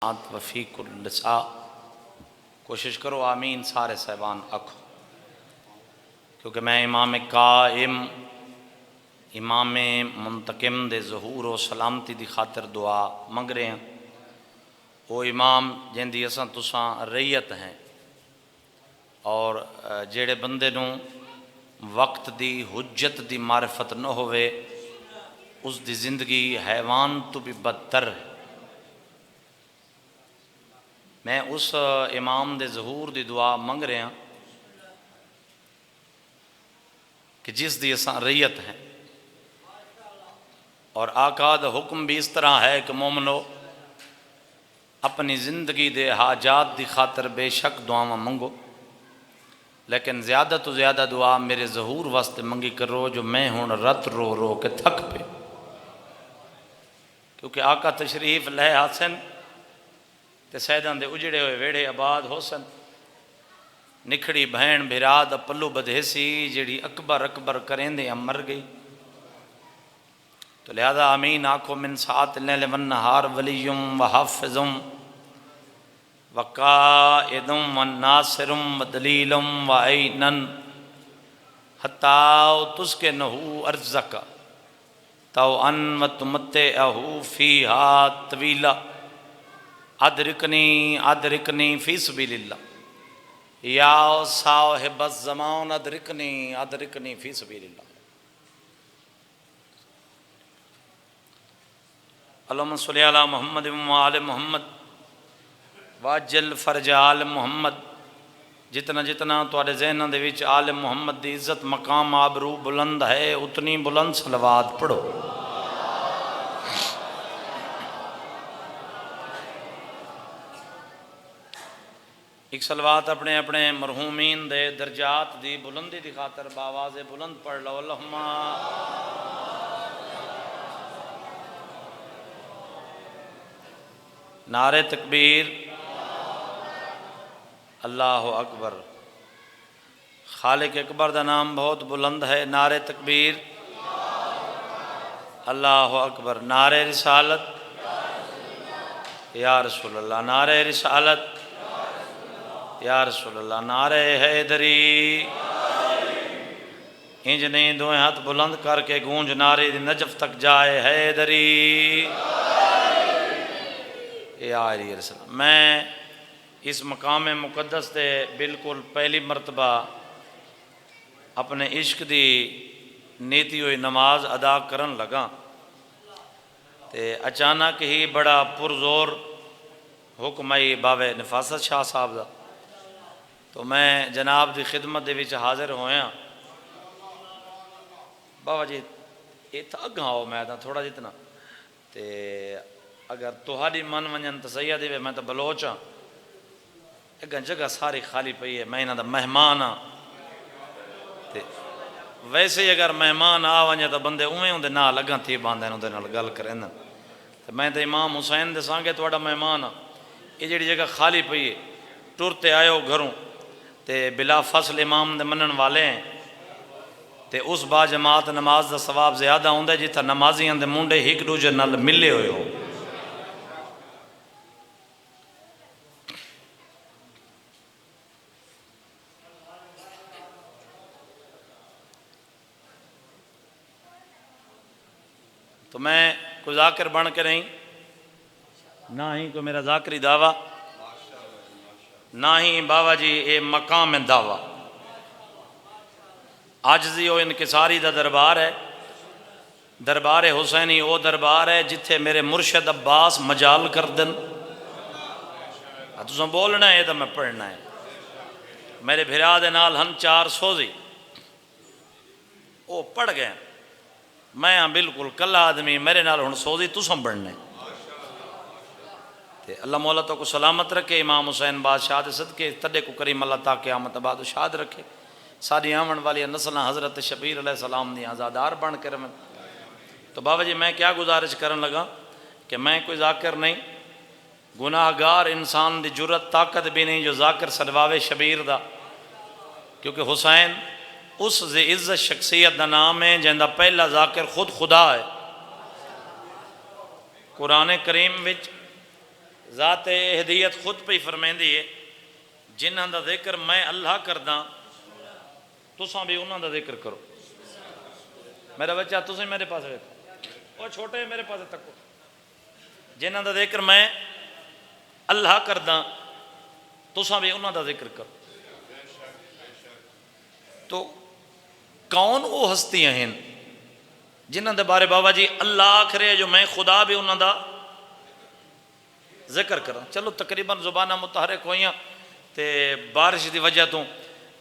وفی کل سا کوشش کرو آمین سارے صاحبان اکھو، کیونکہ میں امام قائم امام منتقم دے ظہور و سلامتی دی خاطر دعا منگ رہے ہیں۔ وہ امام جن دی اساں تساں ریت ہیں، اور جیڑے بندے نوں وقت دی حجت دی معرفت نہ ہوئے اس دی زندگی حیوان تو بھی بدتر ہے۔ میں اس امام دے ظہور دی دعا منگ رہے ہیں کہ جس دی اساں ریت ہیں، اور آقا دا حکم بھی اس طرح ہے کہ مومنو اپنی زندگی دے حاجات دی خاطر بے شک دعاواں منگو، لیکن زیادہ تو زیادہ دعا میرے ظہور واسطے منگی کرو جو میں ہون رت رو رو کے تھک پہ، کیونکہ آقا تشریف لے آسن تے سیدان دے اجڑے ہوئے ویڑے آباد ہو سن، نکھڑی بہن بھرا دا پلو بدھے سی جیڑی اکبر اکبر کریں دے مر گئی۔ تو لہذا آمین آکھو من ساعت اللیل والنہار ولیم وحافظم وقائدم وناصرم ودلیلم وعینن حتیٰ تسکنہو ارزک تو ان وتمتعہو فیہا طویلا ادرکنی فی سبیل اللہ یا صاحب الزمان ادرکنی فی سبیل اللہ۔ اللہم صلی علی محمد و آل محمد واجل فرج آل محمد۔ جتنا جتنا تواڈے ذہناں دے وچ آل محمد دی عزت مقام آبرو بلند ہے اتنی بلند صلوات پڑھو۔ ایک صلوات اپنے اپنے مرحومین دے درجات دی بلندی دی خاطر باواز بلند پڑھ لو۔ اللہم نعرہ تکبیر، اللہ اکبر۔ خالق اکبر دا نام بہت بلند ہے۔ نعرہ تکبیر، اللہ اکبر۔ نعرہ رسالت، یا رسول اللہ۔ نعرہ رسالت، یا رسول اللہ۔ نعرہ حیدری، انج نہیں دوئے ہاتھ بلند کر کے گونج نعرہ نجف تک جائے حیدری، یا علی رسول اللہ۔ میں اس مقام مقدس تے بالکل پہلی مرتبہ اپنے عشق دی نیتی ہوئی نماز ادا کرن لگا تے اچانک ہی بڑا پرزور حکم آئی باوے نفاست شاہ صاحب دا، تو میں جناب دی خدمت دے وچ حاضر ہویا۔ بابا جی یہ تھا اگاں میں دا تھوڑا جتنا تے اگر تہاڈی من ونجن تو سیاح دے میں تو بلوچ ہاں، اگاں جگہ ساری خالی پئی ہے، میں انہاں دا مہمان ہاں تے ویسے ہی اگر مہمان آ ونجے تو بندے اویں ہوندے نال اگاں تھی باندھن اودے نال گل کرن تے میں تے امام حسین دے سانگے تہاڈا مہمان ہاں، یہ جڑی جگہ خالی پئی ہے ٹرتے آئے گھروں تے بلا فصل امام دے منن والے ہیں تے اس با جماعت نماز دا ثواب زیادہ ہوندا ہے جتھا نمازیاں دے منڈے ہک دوجے نال ملے ہوئے ہو۔ تو میں کوئی ذاکر بن کے نہیں، نہ ہی کوئی میرا ذاکری دعویٰ، نہ ہی بابا جی اے مقام دعویٰ، عاجزی و انکساری دا دربار ہے۔ دربار حسینی وہ دربار ہے جتھے میرے مرشد عباس مجال کر دن۔ تساں بولنا ہے تو میں پڑھنا ہے۔ میرے بھرا دے نال ہن 4 سوزی وہ پڑھ گئے، میں ہاں بالکل کلا آدمی، میرے نال ہن سوزی تساں پڑھنا ہے۔ اللہ مولا تو کو سلامت رکھے، امام حسین بادشاہ دے صدقے تڈے کو کریم اللہ تا قیامت بعد شاد رکھے، ساری آمن والی نسلیں حضرت شبیر علیہ السلام دی آزادار بن کے رہن۔ تو بابا جی میں کیا گزارش کرن لگا کہ میں کوئی ذاکر نہیں، گناہ گار انسان دی جرت طاقت بھی نہیں جو ذاکر سدواوے شبیر دا، کیونکہ حسین اس ذی عزت شخصیت دا نام ہے جن دا پہلا ذاکر خود خدا ہے۔ قرآن کریم وچ ذات اہدیت خود پہ فرمیندی ہے جنہاں دا ذکر میں اللہ کردہ تساں بھی انہاں دا ذکر کرو. میرا بچہ تساں میرے پاس دیکھو، وہ چھوٹے میرے پاس تکو. جنہاں دا ذکر میں اللہ کردہ تساں بھی انہاں دا ذکر کرو. تو کون وہ ہستیاں ہیں جنہاں دے بارے بابا جی اللہ آکھرے جو میں خدا بھی انہاں دا ذکر کروں. چلو تقریباً زبانہ متحرک ہوئیاں تے بارش دی وجہ تو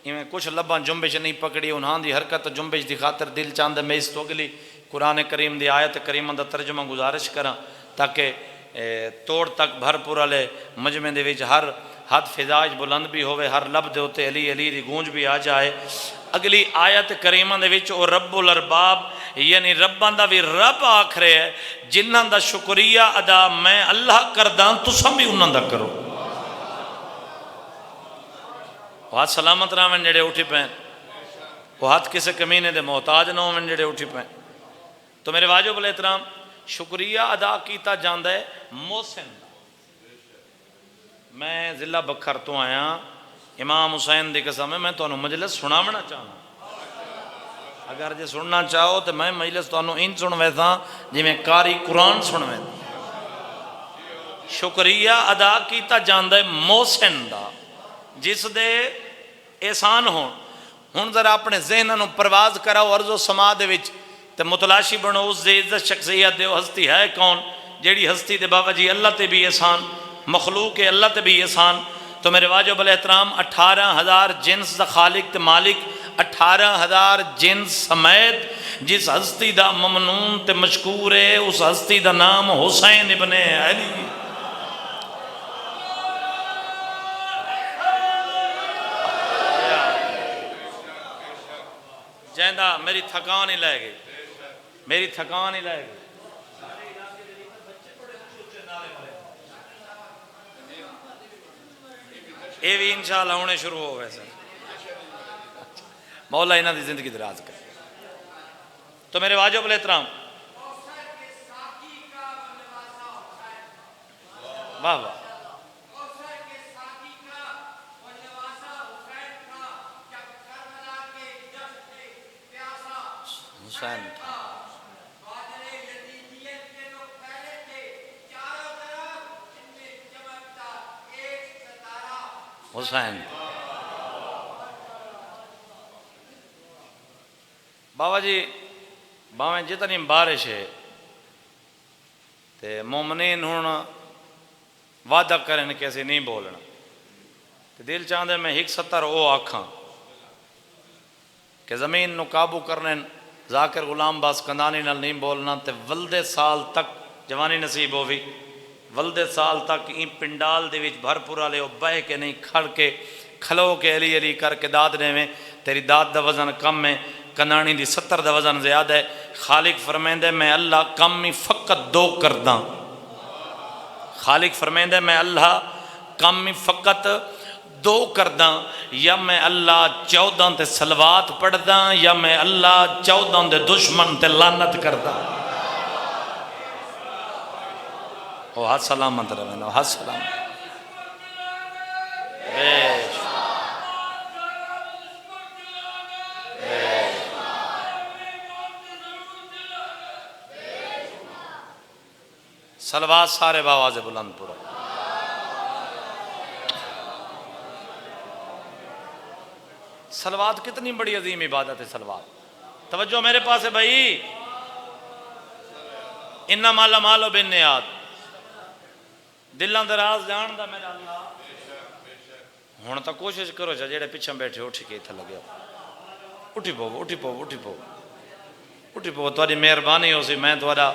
میں کچھ لباں جنبش نہیں پکڑی، انہاں دی حرکت جنبش دی خاطر دل چاندے میں اس تو اگلی قرآن کریم دی آیت کریمہ دا ترجمہ گزارش کراں تاکہ توڑ تک بھر پورا لے مجمع دے وچ ہر حد فضاج بلند بھی ہوئے، ہر لب دے ہوتے علی علی دی گونج بھی آ جائے. اگلی آیت کریمہ دے وچ او رب الارباب یعنی رباں دا بھی رب آکھرے ہے جنہاں دا شکریہ ادا میں اللہ کرداں تساں بھی انہاں دا کرو. ہاتھ سلامت نہ ہوئن جڑے اٹھی پین، وہ ہاتھ کسے کمینے دے محتاج نہ ہوئن جڑے اٹھی پین. تو میرے واجب الاحترام شکریہ ادا کیتا جاندہ ہے محسن. میں ضلع بکھر تو آیا امام حسین دی قسم ہے میں تو انہوں مجلس سنامنا چاہنا. اگر جے سننا چاہو تو میں مجلس تو انہوں ان سنوے تھا جی میں کاری قرآن سنوے تھا. شکریہ ادا کیتا جاندہ ہے محسن دا جس دے احسان ہون. ہون ذرا اپنے ذہنوں پرواز کراؤ عرض و سما دے وچ تے متلاشی بنو اس دے عزت شخصیت دے ہستی ہے کون جیڑی ہستی دے بابا جی اللہ تے بھی احسان مخلوق اللہ تے بھی احسان. تو میرے واجب الاحترام 18,000 جنس دا خالق تے مالک 18,000 جنس سمیت جس ہستی دا ممنون تے مشکور ہے اس ہستی دا نام حسین ابن علی. جہندہ میری تھکان ہی لائے گئی، میری تھکان ہی لائے گئی. یہ بھی انشاءاللہ ہونے شروع ہو گئے سر. مولا انہاں دی زندگی دراز کر. تو میرے واجب الاحترام واہ واہ حسین حسین بابا جی باویں جتنی بارش ہے تے مومنین ہون وعدہ کرن کیسے نہیں بولنا تے دل چاہندے میں 170 او آکھاں کہ زمین نو قابو کرنے ذاکر غلام باس کندانی نال نہیں بولنا تے ولدے سال تک جوانی نصیب ہوئی ولدے سال تک این پنڈال دے وچ بھر پورا لے او بہ کے نہیں کھڑ کے کھلو کے علی علی کر کے داد دے میں تیری داد دا وزن کم ہے کنانی دی 70 دا وزن زیادہ ہے. خالق فرمیندے میں اللہ کم ہی فقط 2 کرداں. خالق فرمیندے میں اللہ کم ہی فقط 2 کرداں یا میں اللہ 14 تے سلوات پڑھداں یا میں اللہ 14 دے دشمن تے لعنت کرداں. او ہاتھ سلامت رہنا ہاتھ سلامت بیش سلوات سارے باواز بلند پورا. سلوات کتنی بڑی عظیم عبادت ہے سلوات. توجہ میرے پاس ہے بھائی. انما الاعمال بالنیات دلاں دراز جان دا میرا اللہ ہن تو کوشش کرو جڑے پیچھے بیٹھے اٹھ کے اتھے لگے اٹھی پو اٹھی پو اٹھی پو اٹھی پو تاری مہربانی ہو سی میں تھوڑا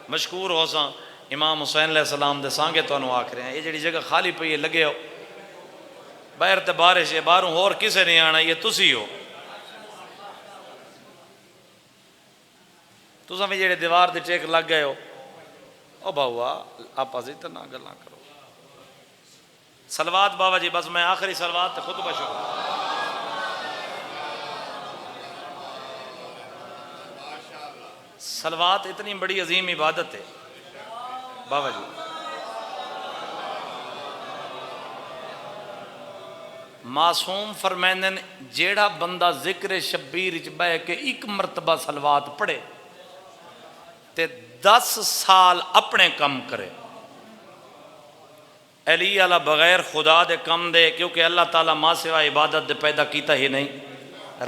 مشکور ہو سا. امام حسین علیہ السلام دے سانگے تو انہوں آکھ رہے ہیں یہ جڑی جگہ خالی پئی ہے لگے ہو باہر تے بارش ہے باہروں اور کسے نہیں آنا یہ تسی ہو. تساں بھی جڑے دیوار دے ٹیک لگ گئے ہو او باوا آپ ازیت نہ گلاں کرو. صلوات بابا جی بس میں آخری صلوات تے خطبہ شروع. صلوات اتنی بڑی عظیم عبادت ہے بابا جی. معصوم فرمائندے نے جیڑا بندہ ذکر شبیر وچ بہ کے ایک مرتبہ صلوات پڑھے تے 10 سال اپنے کم کرے. علی والا بغیر خدا دے کم دے، کیونکہ اللہ تعالیٰ ماں سوا عبادت دے پیدا کیتا ہی نہیں،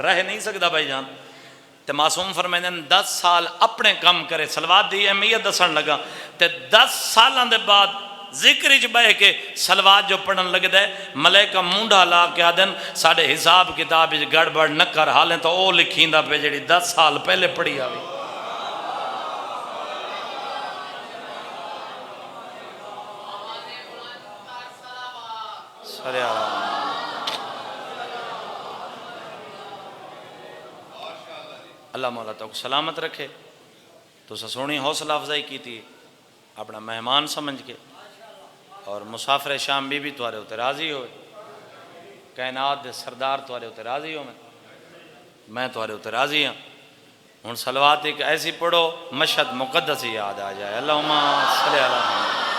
رہ نہیں سکتا بھائی جان. تے معصوم فرمائندے نے 10 سال اپنے کم کرے. صلوات دی اہمیت دسن لگا تے 10 سالاں دے بعد ذکر وچ بہ کے صلوات جو پڑھن لگدا ہے، ملائکہ مونڈا لا کے آدن ساڈے حساب کتاب وچ گڑبڑ نہ کر، حالیں تو او لکھیندا پہ جڑی 10 سال پہلے پڑھی آوی. اللہ مولا تو سلامت رکھے. تو سونی حوصلہ افزائی کی تھی اپنا مہمان سمجھ کے، اور مسافر شام بھی توارے ہوتے راضی ہوئے، کائنات دے سردار توارے ہوتے راضی ہو، میں توارے ہوتے راضی ہوں. ہن صلوات ایک ایسی پڑھو مشہد مقدس ہی یاد آ جائے. اللہم صلی علی محمد.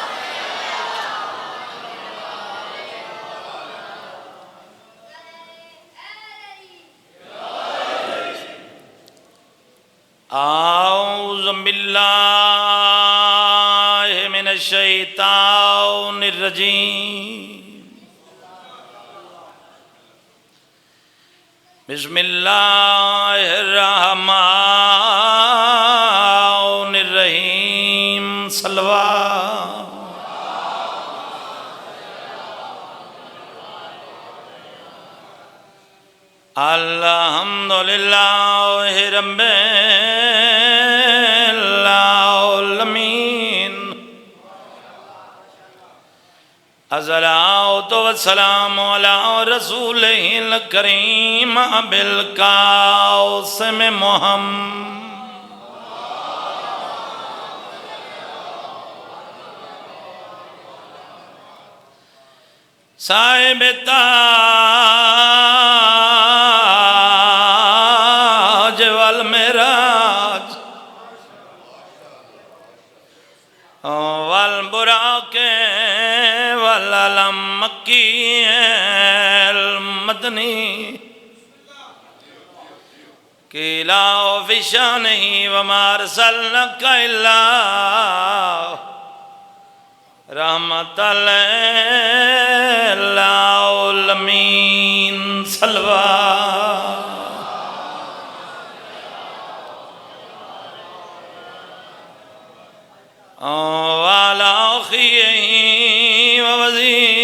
اعوذ باللہ من الشیطان الرجیم. بسم اللہ الرحمن الرحیم. صلوات. الحمدللہ رب العالمین. الصلاۃ والسلام علی رسولہ الکریم بالقاسم محمد. صاحب تاج والمعراج والبراق والعلم مکی المدنی قیلا فی شانہ وما ارسلناک الا رحمت للعالمین. صلوات. وعلی اخیہ ووزیرہ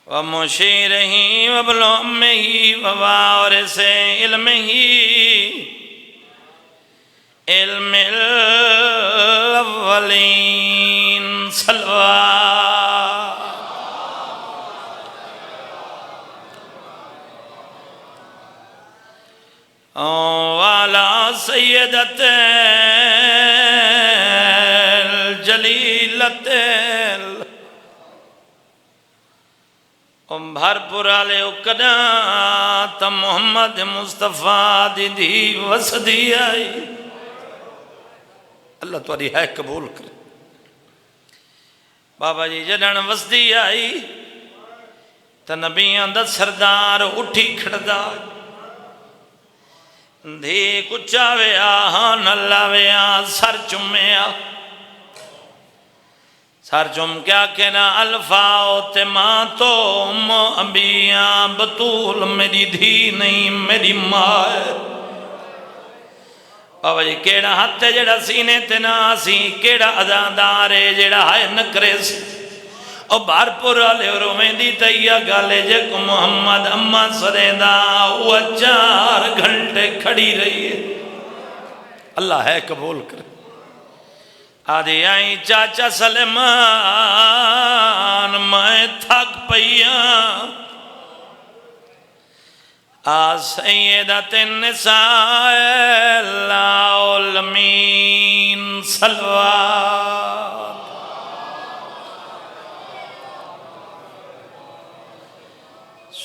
ومشیرہ وابن امہ ووارث علمہ علم الاولین. صلوات. وعلی سیدت الجلیلت بھرپور علی اقدات محمد مصطفیٰ دی وسدی آئی. اللہ تاری ہے قبول کرے. بابا جی جدن وسدی آئی تو نبیان دا سردار اٹھی کھڑدا دھی کچا ویا ہاں اللہ ویا سر چمیا. سر چم کیا کہنا الفاؤ تے ماں تو ابیاں بطول میری دھی نہیں میری ماں ہے. بابا جی کیڑا ہاتھ ہے جڑا سینے تے ناسی، کیڑا ادادار ہے جڑا ہائے نکرے سی. او بھرپور آلے رومیں دی تیہ گالے جے کو محمد اممہ سریدہ وہ 4 گھنٹے کھڑی رہی ہے. اللہ ہے قبول کرے. آدھی آئیں چاچا سلیمان میں تھک پئیاں سیدت النساء العالمین. صلوات.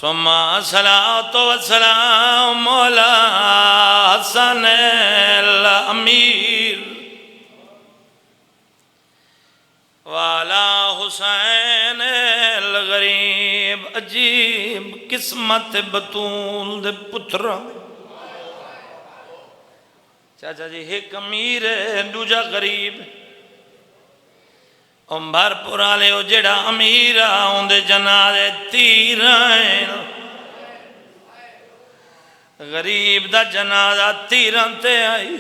ثم الصلاۃ والسلام علی حسن الامیر وعلی حسین الغریب عجیب قسمت بطول دے پترا چاچا جی ایک امیر دوجا غریب امبر پورا لے ہو جڑا امیر آن دے جنازے تیر آئین غریب دا جنازہ تیران تے آئی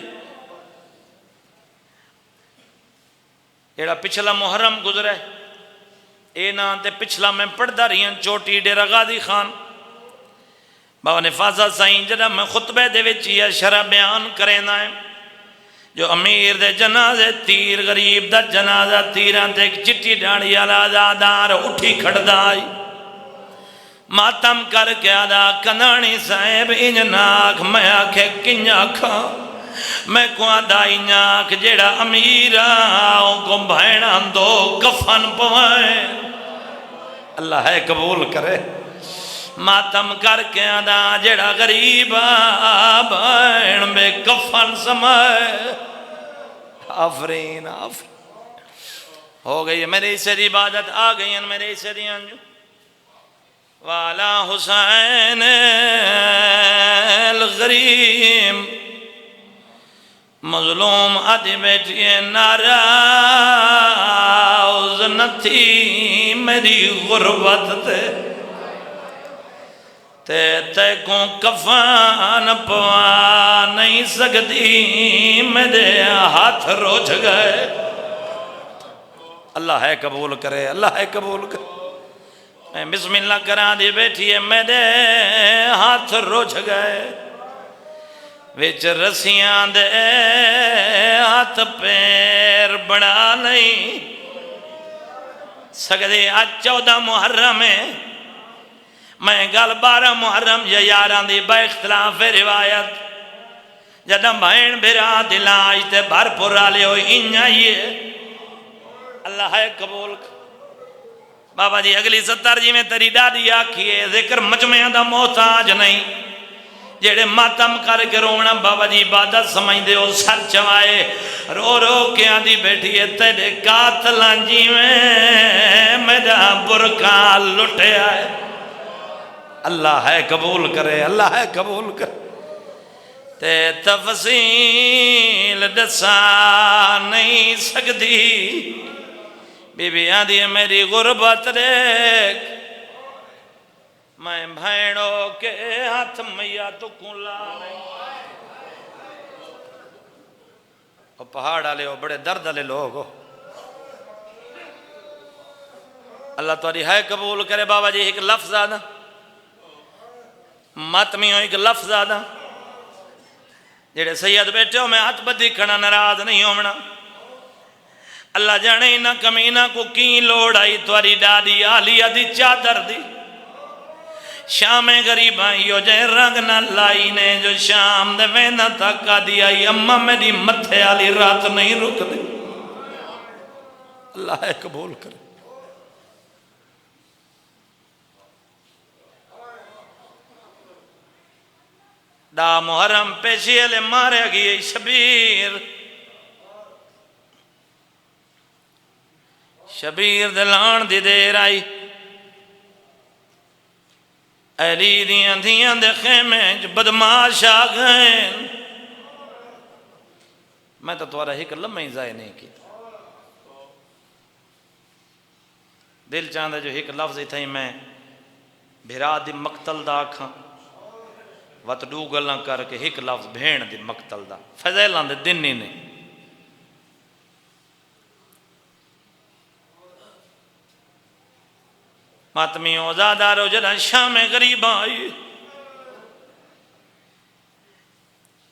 جڑا پچھلا محرم گزرے اے نا تے پچھلا میں پڑھدا رہی ہیں چوٹی ڈیرہ غازی خان بابا نفاذہ سائیں جڑا میں خطبے دے وچ یہ شرح بیان کرینا ہے جو امیر دے جنازے تیر غریب دا جنازہ تیران تے ایک چٹی ڈاڑی آزادار اٹھی کھڑدا آئی ماتم کر کے آدھا کنانی صاحب انجناک میں آکھے کنیاکھا میں کو آدھا انجاک جیڑا امیر آؤں کو بھائنہ دو کفن پوائیں اللہ ہے قبول کرے ماتم کر کے آدھا جیڑا غریب بھائن میں کفن سمائے آفرین آفرین ہو گئی ہے میرے اسے دی عبادت آ گئی ہیں میرے اسے دی انجو والا حسین الغریب مظلوم آدھی بیٹھئے ناراض نہ تھی میری غربت تے کو کفان پوا نہیں سکتی میرے ہاتھ روچ گئے اللہ ہے قبول کرے اللہ ہے قبول کرے میں بسم اللہ کرا دی بیٹھی ہے میرے ہاتھ روچ گئے ویچ رسیاں دے ہاتھ پیر بڑا نہیں سکتے آج 14 محرم ہے میں گل 12 محرم یا یاران دی با اختلاف روایت جدہ بھائن بھرا دلاج تے بھر پورا لے ہو انجائیے اللہ ہے قبول بابا جی اگلی 70 جی میں تری دادی آکھیے ذکر مجمع دا محتاج نہیں جیڑے ماتم کر کے رونا بابا جی عبادت سمجھ دے ہو سر چوائے رو رو کے آدھی بیٹھی ہے تیرے قاتلان جی میں میرا برکا لٹے آئے اللہ ہے قبول کرے اللہ ہے قبول کرے تے تفصیل دسا نہیں سکتی بی بی آدھی ہے میری غربت دیکھ میں بھائنوں کے ہاتھ میا تو کلا نہیں اور پہاڑ آلے ہو بڑے درد آلے لوگ ہو اللہ تواری ہے قبول کرے بابا جی ایک لفظ آدھا ماتمی ہو ایک لفظ آدھا جیڑے سید بیٹھے ہو میں ہاتھ بدھی کھڑا نراض نہیں ہومنا اللہ جانے نہ کمینہ کو کی لوڑ آئی تواری دادی آلیہ دی چادر دی شام غریب آئیو جائے رنگ نہ لائی نے جو شام دے ویندہ تکا دی آئی اممہ میری متھے آلی رات نہیں رک دے اللہ ہے قبول کرے دا محرم پیشی علی مارے گئی شبیر شبیر دلان دی دیر آئی علی دیاں دیاں دے خیمے جو بدماش آگئیں میں تو توارا ہی کلم میں ضائع نہیں کی دل چاندہ جو ایک لفظ ہی تھا میں بھیرا دی مقتل دا کھاں وقت ڈو گلنا کر کے ایک لفظ بھین دی مقتل دا فضیلان دے دن ہی نہیں ماتمی اوزادارو جنا شام غریب آئی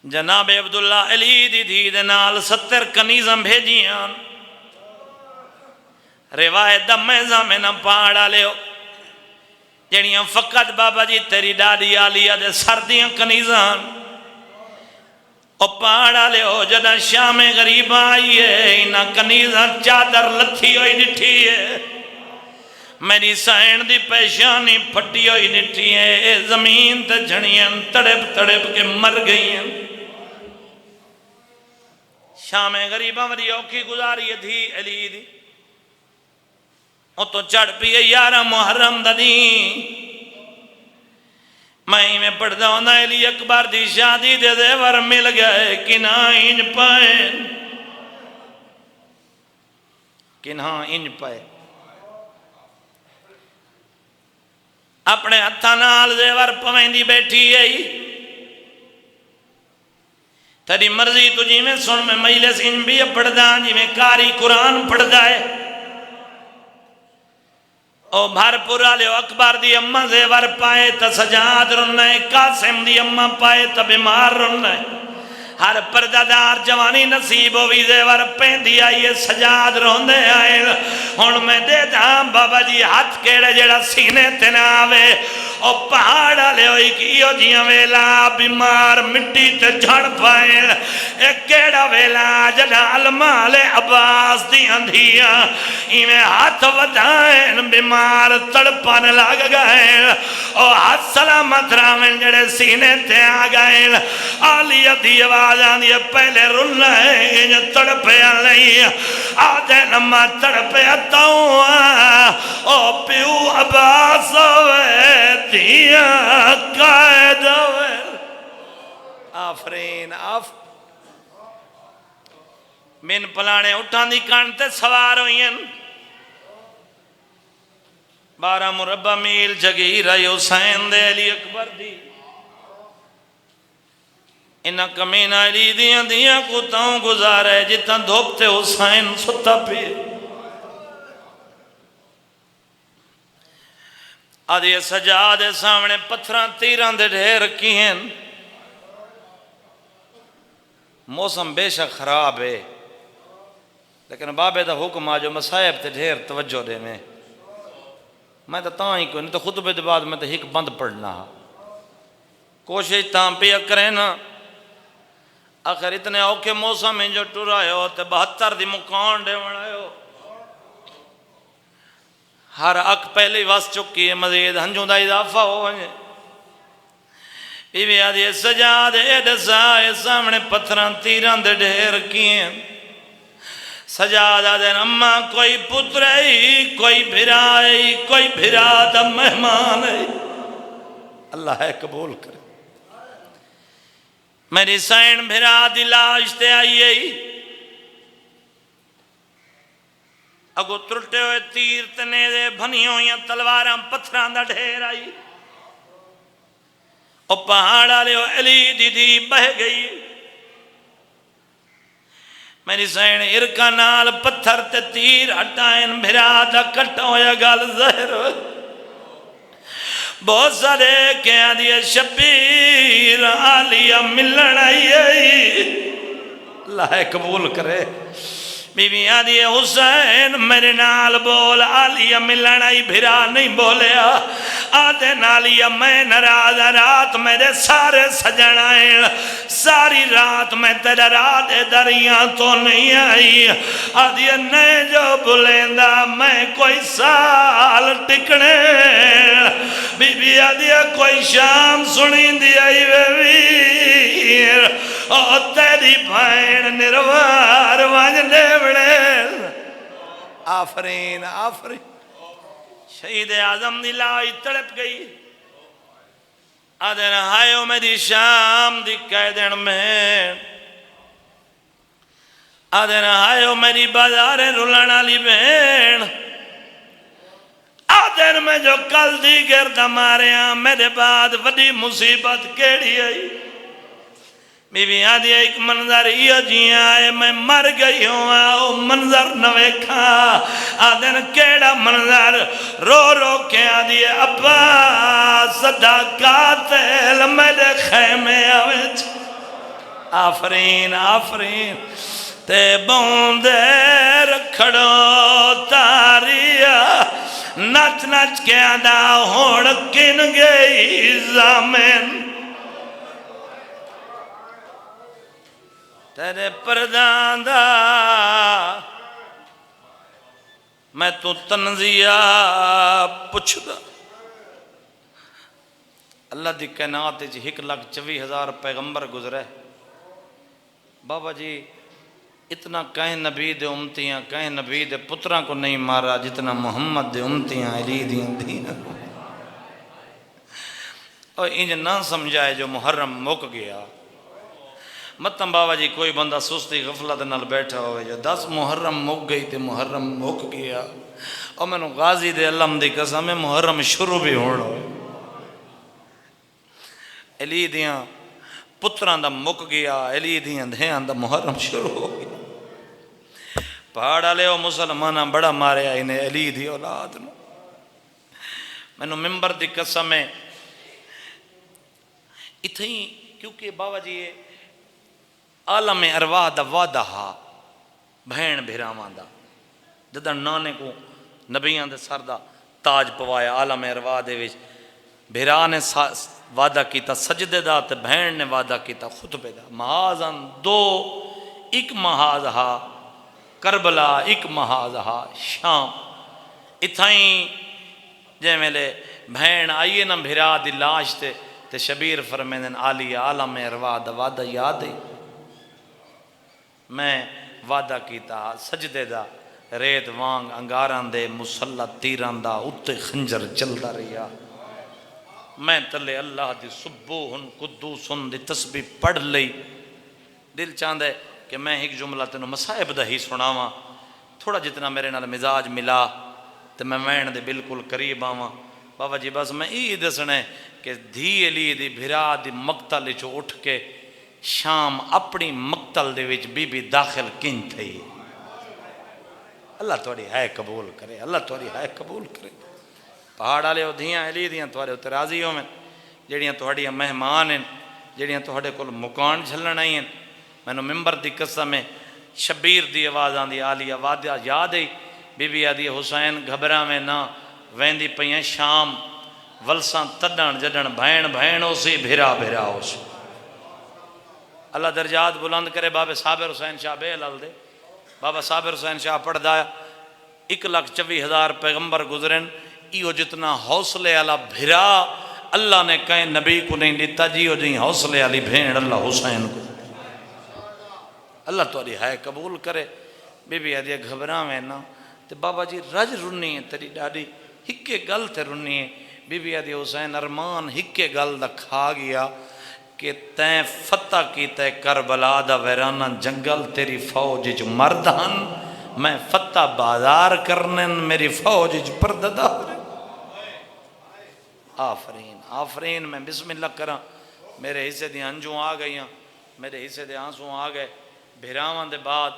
جناب عبداللہ علی دی دی دنال 70 کنیزم بھیجیاں روایت دا میزہ میں نہ پاڑا لے ہو جنیاں فقط بابا جی تیری ڈاڈی آلیہ دے سردیاں کنیزان اور پاڑا لے ہو جنا شام غریب آئی ہے انہاں کنیزان چادر لتھی ہوئی نٹھی ہے میری سائن دی پیشانی پھٹی ہوئی نٹھی ہے زمین تے جھڑیاں تڑپ تڑپ کے مر گئی ہیں شام غریبہ مری اوکھی گزاری تھی علی دی او تو چڑھ پیے 11 محرم ددی میں پڑھدا ہوندا علی اکبر دی شادی دے زیور مل گئے کنہاں انج پائے کنہاں انج پائے اپنے ہتھاں نال زیور پویندی بیٹھی آئی تیری مرضی تجھی میں سن میں مجلس انج بھی پڑھ دا جی میں کاری قرآن پڑھ دائے او بھر پورا لے اکبر دی اممہ زیور پائے تا سجاد رننے قاسم دی اممہ پائے تا بیمار رننے ہر پردادار جوانی نصیب ہوئی زیور پیندی آئیے سجاد روندے آئے ہون میں دے دا بابا جی ہاتھ کیڑے جڑا سینے تینا آوے او پہاڑا لے ہوئی کیو جیاں ویلا بیمار مٹی تے جھڑ پائے ایک کیڑا ویلا جڑا علمال عباس دی اندھیاں ایمیں ہاتھ ودائیں بیمار تڑپان لگ گئے او ہاتھ سلامت راویں جڑے سینے تے آ گئے آلی ادھی آواز آندھی پہلے رن رہے جو تڑپے آلئی آدھے نمہ تڑپے آتاؤں او پیو عباس ہوئے دیا قائد ہوئے آفرین من پلانے اٹھان دی کانتے سوار ہوئیں 12 مربع میل جگی رہی حسین دے علی اکبر دی انہا کمینہ علی دیاں کو تاؤں گزارے جتنا دھوپتے حسین ستا پی آدھے سجادے سامنے پتھران تیران دے ڈھیر کی ہیں موسم بے شک خراب ہے لیکن بابے دا حکم آجو مسائب تے ڈھیر توجہ دے میں تو تاں ہی کوئی نہیں تو خطبے دے بعد میں تو ہک بند پڑھنا کوشش تاں پہ کریں نا آخر اتنے اوکے موسم میں جو ٹور آئے ہو تے 72 دی مکان دے وڑائے ہو ہر اک پہلے واس چکی ہے مزید ہنجوں دا اضافہ ہو وجے بی بی آدھی سجاد دسائے سامنے پتھران تیران دے ڈھیر کیے سجاد آدھے اممہ کوئی پترے کوئی بھرائے کوئی بھرا دا مہمان ہے اللہ ہے قبول کرے میری سین بھرا دلاش تے آئیے اگو ترٹے ہوئے تیر تنے دے بھنیوں یا تلواراں پتھران دا ڈھیر آئی او پہاڑا لے علی دی بہ گئی میری سین ارکا نال پتھر تے تیر ہٹائیں بھرا دا کٹا ہویا گال زہر بہت سارے کہاں دیئے شبیر آلیہ ملن آئی اللہ قبول کرے بی بی آدھی حسین میرے نال بول آلیہ ملن آئی بھرا نہیں بولیا آدھے نالیہ میں نراز رات میرے سارے سجن آئیں ساری رات میں تیرے رات دریاں تو نہیں آئی آدھی نہیں جو بلیندہ میں کوئی سال ٹکنے بی بی آدھی کوئی شام سنیں دی آئی ویر او تیری بھائن نروار وانجنے بڑے آفرین آفرین شہید اعظم دی لائی تڑپ گئی آدھے نہائیو میری شام دی قیدن میں آدھے نہائیو میری بازار رلانا لی بین آدھے میں جو کل دی گرد ہمارے ہاں میرے بعد وڈی مصیبت کیڑی آئی بی بی آدھی ایک منظر یہ جی آئے میں مر گئی ہوں آؤ منظر نوے کھا آدھن کیڑا منظر رو رو کے آدھی ابا صدقات میرے خیمے آوچ آفرین آفرین تے بوندے رکھڑو تاریا نچ نچ کے آدھا ہوڑ کن گئی زامن تیرے پردان دا میں تو تنزیہ پچھ دا اللہ دی کائنات جی 1,24,000 پیغمبر گزرے بابا جی اتنا کہیں نبی دے امتیاں کہیں نبی دے پتراں کو نہیں مارا جتنا محمد دے امتیاں علی دیاں دیاں اور انج نہ سمجھائے جو محرم مک گیا متم بابا جی کوئی بندہ سستی غفلت نال بیٹھا ہوئے جو 10 محرم مک گئی تے محرم مک گیا اور میں نے غازی دے علم دی قسم ہے محرم شروع بھی ہونا ہوئے علی دیاں پتران دا مک گیا علی دیاں دھیان دا محرم شروع ہو گیا پہاڑا لے او مسلمانہ بڑا مارے انہیں علی دی اولاد نو میں نے ممبر دی قسم ہے اتھیں کیونکہ بابا جی عالم ارواح دا وعدہ ہا بہن بھیراواں دا جدہ نانے کو نبیان دے سر دا تاج پوایا عالم ارواح دے وچ بھیرا نے وعدہ کیتا سجدے دا تے بہن نے وعدہ کیتا خطبے دا محاذاً 2 ایک محاذ ہا کربلا ایک محاذ ہا شام اتھائیں جے ملے بہن آئیے نا بھیرا دی لاش تے شبیر فرمیدن آلی عالم ارواح دا وعدہ یاد ہے میں وعدہ کیتا سجدے دا ریت وانگ انگاران دے مسلح تیران دا اتے خنجر چلدا رہیا میں تلے اللہ دی سبوہن قدوسن دی تسبیح پڑھ لئی دل چاندے کہ میں ایک جملہ تینوں مسائب دا ہی سناواں تھوڑا جتنا میرے نال مزاج ملا تو میں وین دے بالکل قریب آواں بابا جی بس میں ای دسنے کہ دھی علی دی بھرا دی مقتل چو اٹھ کے شام اپنی مقتل دے وچ بی بی داخل کن تھی اللہ توڑی ہے قبول کرے اللہ توڑی ہے قبول کرے پہاڑ آلے ہو دھیاں علی دیاں توڑے اتر راضی ہو میں جڑیاں توڑیاں مہمان ہیں جڑیاں توڑے کل مکان جھلن آئی ہیں میں نے ممبر دی قسم میں شبیر دی آواز آن دی آلی آواز یاد ہے بی بی آدھی حسین گھبرا میں نہ ویندی پہیاں شام ولساں تڈن جڈن بھین بھین ہو سی بھیرا بھیرا ہو سی اللہ درجات بلند کرے بابے صابر حسین شاہ بے علال دے بابا صابر حسین شاہ پڑھ دایا 1,24,000 پیغمبر گزرن ایو جتنا حوصلے علا بھیرا اللہ نے کہیں نبی کو نہیں دیتا جیو جی حوصلے علی بھین اللہ حسین کو اللہ توڑی ہے قبول کرے بی بی آدھی گھبرا میں نا تے بابا جی رج رنی ہے تیری ڈاڈی ہکے گل تے رنی ہے بی بی آدھی حسین ارمان ہکے گل دا کھا گیا کہ تین فتح کی تے کربلا دا ویرانہ جنگل تیری فوج جو مردان میں فتح بازار کرنے میری فوج جو پرددہ آفرین آفرین میں بسم اللہ کرا میرے حصے دی انجوں آ گئیاں میرے حصے دے آنسوں آ گئے بھیراوان دے بعد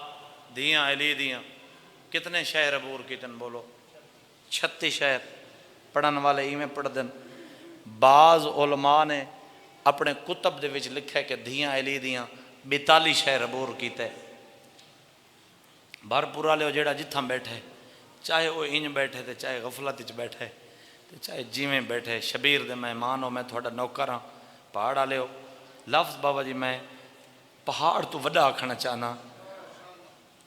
دیاں علی دیاں کتنے شہر عبور کیتن بولو 36 شہر پڑھن والے ہی میں پڑھ دن بعض علماء نے اپنے کتب دے وچ لکھے کہ دھیاں علی دیاں 42 شہر عبور کیتے بھر پورا لے جیڑا جتھاں بیٹھے چاہے وہ انج بیٹھے تھے چاہے غفلت وچ بیٹھے چاہے جیویں بیٹھے شبیر دے مہمان ہو میں تھوڑا نوکر ہاں پہاڑا لے لفظ بابا جی میں پہاڑ تو وڈا آکھنا چاہنا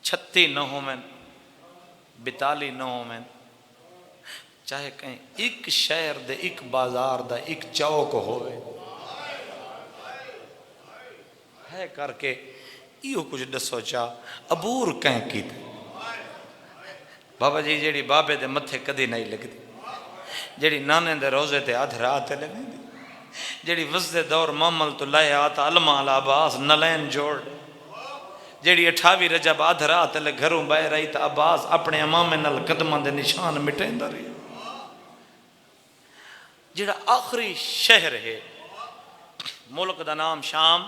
36 نہ ہو میں 42 نہ ہو میں چاہے کہیں ایک شہر دے ایک بازار دا ایک چوک ہوئے ہے کر کے ایو کچھ دسو چاہ عبور کہیں کی تھی بابا جی جیڑی بابے دے متھے کدی نہیں لگتی جیڑی نانے دے روزے تے آدھ رات لگی دی جیڑی وزد دور معمل تو لائے آتا علمہ العباس نلین جوڑ جیڑی 28 رجب آدھ رات لے گھروں بائے رہی تا عباس اپنے امام نل قدمان دے نشان مٹیں دا رہی جیڑا آخری شہر ہے ملک دا نام شام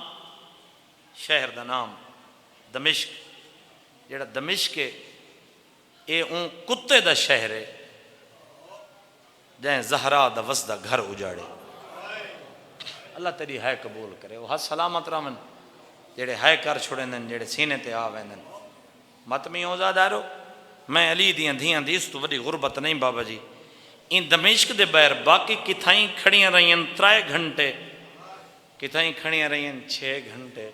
شہر دا نام دمشق جیڑا دمشق ہے اے اون کتے دا شہر ہے جائیں زہرا دا وسدہ گھر اجاڑے اللہ تیری ہے قبول کرے وہ سلامت رامن جیڑے ہے کر چھوڑیں دن جیڑے سینے تے آویں دن مطمی ہو زادارو میں علی دیاں دھیاں دیس تو وڈی غربت نہیں بابا جی ان دمشق دے بیر باقی کتھائیں کھڑیاں رہیاں 3 گھنٹے کتھائیں کھڑیاں رہیاں 6 گھنٹے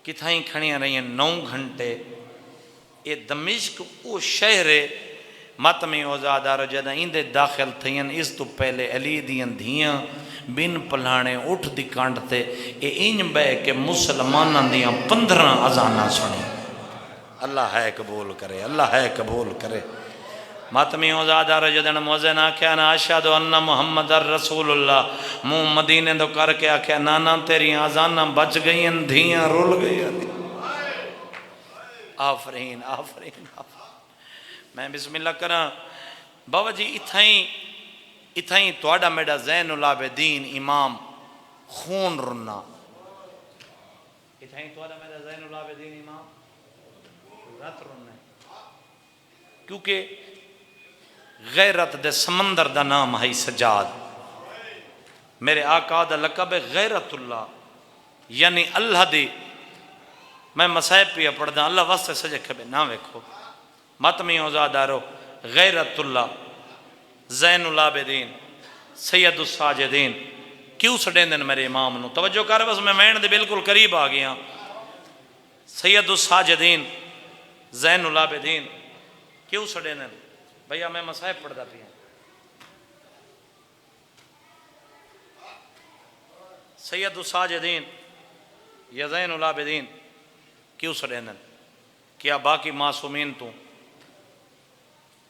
کتھائیں کھڑیاں رہیاں 9 گھنٹے یہ دمشق وہ شہر ہے ماتمی اوزادارو جدہ اندے داخل تھین اس تو پہلے علی دین دھیاں بن پلانے اٹھ دی کانڈ تے اے انج بے کہ مسلمانہ دیاں 15 اذانہ سنی اللہ ہے قبول کرے، اللہ ہے قبول کرے۔ ماتمی اوزادہ رجدن موزن آکھیا نا اشہدو ان محمد رسول اللہ، منہ مدینے دو کر کے آکھیا نانا تیری آزانہ بچ گئیں، دھیاں رول گئیں۔ آفرین آفرین آفرین۔ میں بسم اللہ کرا بابا جی اتھائیں توڑا میڈا زین العابدین امام خون رنا، اتھائیں توڑا میڈا زین العابدین امام رت رنا ہے، کیونکہ غیرت دے سمندر دا نام ہے سجاد۔ میرے آقا دا لقب ہے غیرت اللہ، یعنی اللہ دی، میں مسائب پہ پڑھ دا اللہ واسطے سجے کھبے نہ ویکھو، ماتمی اوزادارو غیرت اللہ زین العابدین سید الساجدین کیوں سڑیں دن میرے امام نو؟ توجہ کر بس میں مین دے بالکل قریب آ گیا۔ سید الساجدین زین العابدین کیوں سڑیں دن؟ بھئیہ میں مسائب پڑھ دا پیا، سید الساجدین یا زین العابدین کیوں سڑیں دن؟ کیا باقی معصومین تو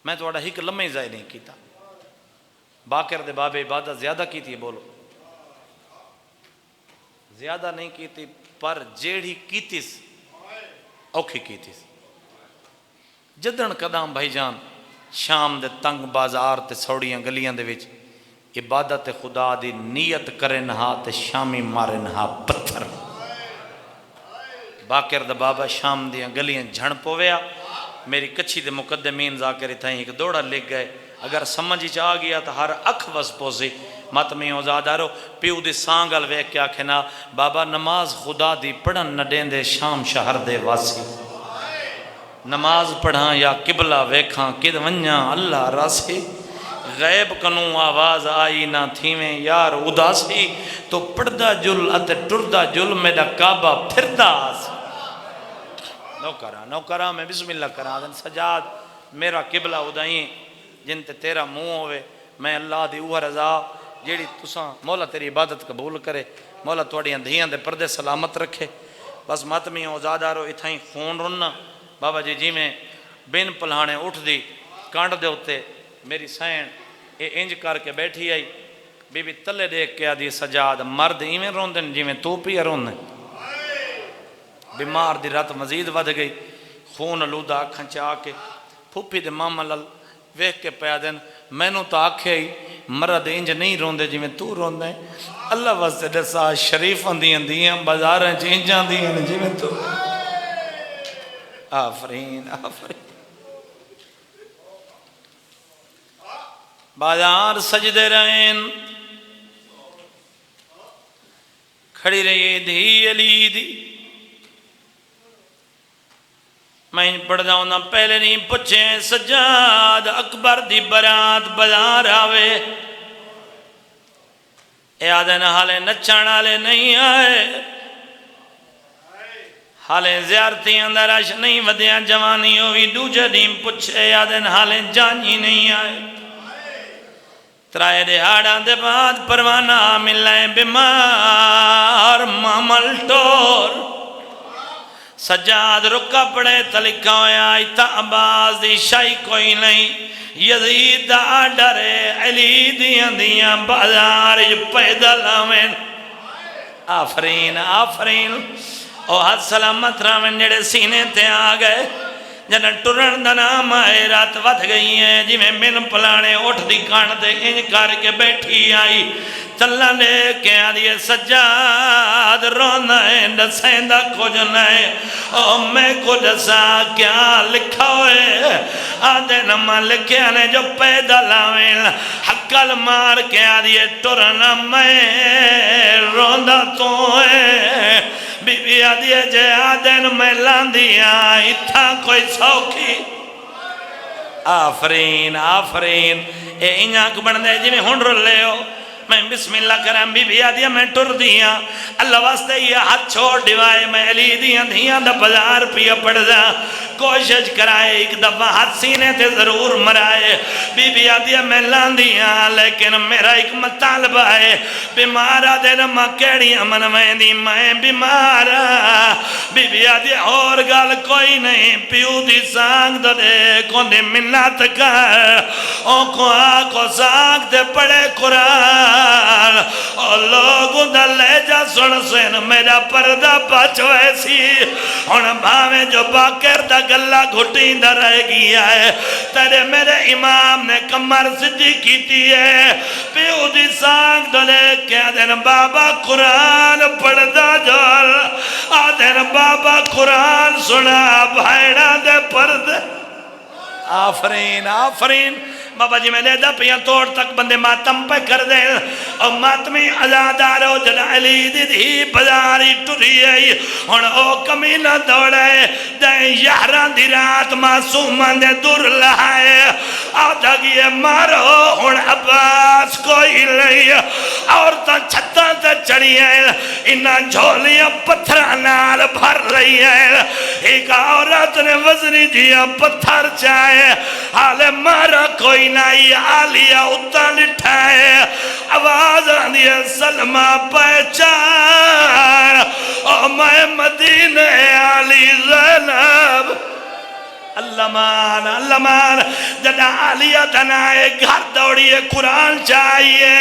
میں توڑا ہی کہ لمحے ضائع نہیں کیتا، باقر دے باب عبادت زیادہ کی تھی، بولو زیادہ نہیں کی تھی، پر جیڑی کی تیس اوکھی کی تیس۔ جدن قدام بھائی جان شام دے تنگ بازار تے سوڑیاں گلیاں دے وچ عبادت خدا دی نیت کرن ہا تے شامی مارن ہا پتھر، باقر دے بابا شام دیاں گلیاں جھڑ پویا، میری کچھی دے مقدمین ذاکر تھائیں ایک دوڑا لکھ گئے، اگر سمجھ چاہ گیا تو ہر اکھ وز پوزی۔ ماتمی اوزادارو پیو دی سانگل ویک کیا کھنا بابا نماز خدا دی پڑھن نہ دیں دے شام شہر دے واسی، نماز پڑھاں یا قبلہ ویکھاں کد ونیاں اللہ راسی، غیب کنوں آواز آئی نہ تھیویں یار اداسی، تو پڑھدا جل اتے ٹردہ جل میرا کعبہ پھردہ آسی۔ نو کرا میں بسم اللہ کرا دن سجاد میرا قبلہ ادائیں جن تے تیرا منہ ہوئے، میں اللہ دی اوہ رضا جیڑی تساں مولا تیری عبادت قبول کرے، مولا توڑیاں دھیاں دے پردے سلامت رکھے۔ بس ماتمی اوزادارو اتھائیں خون رننا بابا جی میں بین پلہانے اٹھ دی کانڈ دے ہوتے میری سین اے انج کر کے بیٹھی آئی، بی بی تلے دیکھ کے آدھی سجاد مرد ایمیں روندن جی میں تو پی روندن، بیمار دی رات مزید ود گئی، خون لودہ اکھن چاہ کے پھوپی دے ماما لل ویکھ کے پیا دن میں نو تو آکھے ہی مرد انج نہیں روندے جی میں تو روندے، اللہ واسطے دسا شریف اندیاں بازاریں چینجاں دیاں جی میں تو آفرین آفرین۔ بازار سجدے رہین کھڑی رہی دھی علی دی، میں پڑھ جاؤں نا پہلے نہیں پچھے سجاد اکبر دی برات بازار آوے، اے آدھے نہ حالے نچان آلے نہیں آئے، حالے زیارتی اندر آش نہیں ودیاں جوانی ہوئی دوجہ دیم پچھے آدھے نہ حالے جانی نہیں آئے، ترائے دہاڑاں دے بعد پروانہ ملائیں بیمار مامل ٹور، سجاد رکا پڑے تلکا ہویا ایتا عباس دی شائی کوئی نہیں، یزید دا ڈرے علی دیاں بازار پیدل آمین۔ آفرین آفرین او حد سلامت رامن جڑے سینے تے آ گئے، جنہ ٹرن دا نام آئے رات ود گئی ہے جی میں من پلانے اٹھ دی کان دے انج کر کے بیٹھی آئی، تلہ لے کے آدھئے سجاد رونا ہے نسیندہ کچھ نہیں، او میں کچھ سا کیا لکھا ہوئے، آدھے نمہ لکھے آنے جو پیدا لاویں، حقل مار کے آدھئے ٹرنا میں روندہ تو ہے، بی بی آدھئے جے آدھن میں لاندیاں اتھا کوئی سوکھی۔ آفرین آفرین اے انجاک بندے جی میں ہنڈر لے ہو میں بسم اللہ کرم بی بی آدیا میں ٹر دیاں اللہ واسطے یہ ہاتھ چھوڑ دیوائے میں علی دیاں دیاں دا بزار پیا پڑ جا کوشش کرائے ایک دفعہ ہاتھ سینے تے ضرور مرائے بی بی آدیا میں لاندیاں لیکن میرا ایک مطالبہ ہے بیمارہ دے نمہ کیڑی امن میں دی میں بیمارہ بی بی آدیا اور گال کوئی نہیں پیو دی سانگ دے کون دی منت کر او کو آکو سانگ دے پڑے قرآن او لوگوں دا لے جا سن سن میرا پردہ پچ ویسی ان بھاویں جو باکر دا گلہ گھٹیں دا رہ گیا ہے تیرے میرے امام نے کمر سجی کیتی ہے پیو دی سانگ دلے کیا دن بابا قرآن پڑھدا جول آدھن بابا قرآن سنا بھائڑا دے پردے آفرین آفرین بابا جی میں لے دا پیاں توڑ تک بندے ماتم پہ کر دیں اور ماتمی ازادارو جن علی دی دی بزاری ٹوری ہے ہن او کمینہ دوڑے دیں یاران دی رات معصومان دے دور لہائے آدھا گئے مارو ہن عباس کوئی لئی اور تا چھتا تے چڑی ہے انہاں جھولیاں پتھرانال بھر رہی ہے ایک عورت نے وزنی دیا پتھر چاہے حال مارا کوئی نائی آلیا اتنا لٹھائے آواز آنی سلمہ پہچان او میں مدینہ آلی زینب اللہ مان جدا علیہ دنائے گھر دوڑیے قرآن چاہیے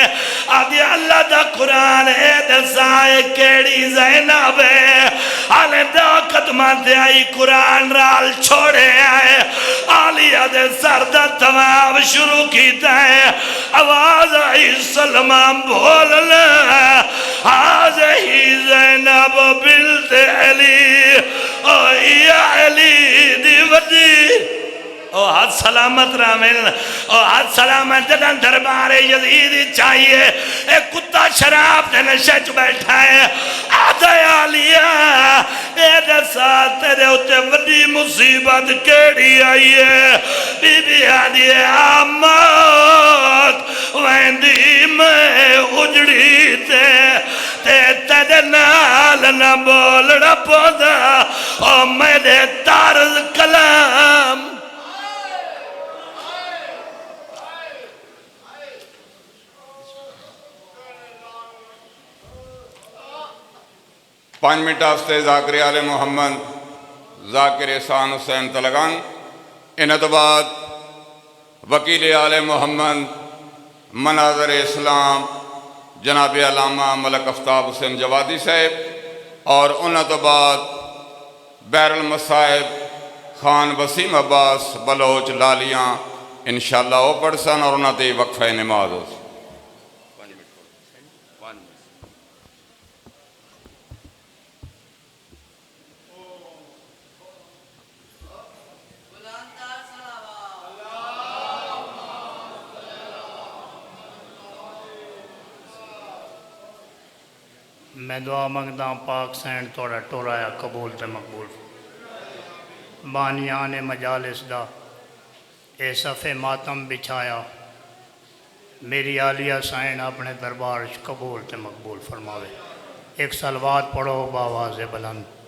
آدھی اللہ دا قرآن اے دسائے کیڑی زینب ہے آلے دا قدمات دے آئی قرآن رال چھوڑے آئے علیہ دے سردہ تمام شروع کیتا ہے آواز آئی سلمان بولنا آج ہی زینب بنت علی او یا علی دی ودی او حد سلامت رامل او حد سلامت جدن دربار یزیدی چاہیے ایک کتا شراب دے نشچ بیٹھا ہے آدھا آلیا اے دسا تیرے ہوتے وڈی مصیبت کیڑی آئی ہے بی بی آدھی آمات ویندی میں اجڑی تے تیرے نال نہ بولڑا پودا او میرے طرز کلام پانچ منٹ آستے ذاکر آل محمد ذاکر احسان حسین تلگان انہت بعد وکیل آل محمد مناظر اسلام جناب علامہ ملک افتاب حسین جوادی صاحب اور انہت بعد بیر المصائب خان وسیم عباس بلوچ لالیاں انشاءاللہ وہ پڑھسن اور انہت وقفہ نماز ہوسن میں دعا منگتا ہوں پاک سین توڑا ٹورایا قبول تے مقبول بانیان مجالس دا اے صفِ ماتم بچھایا میری عالیہ سین اپنے دربار قبول تے مقبول فرماوے ایک سلوات پڑھو باواز بلند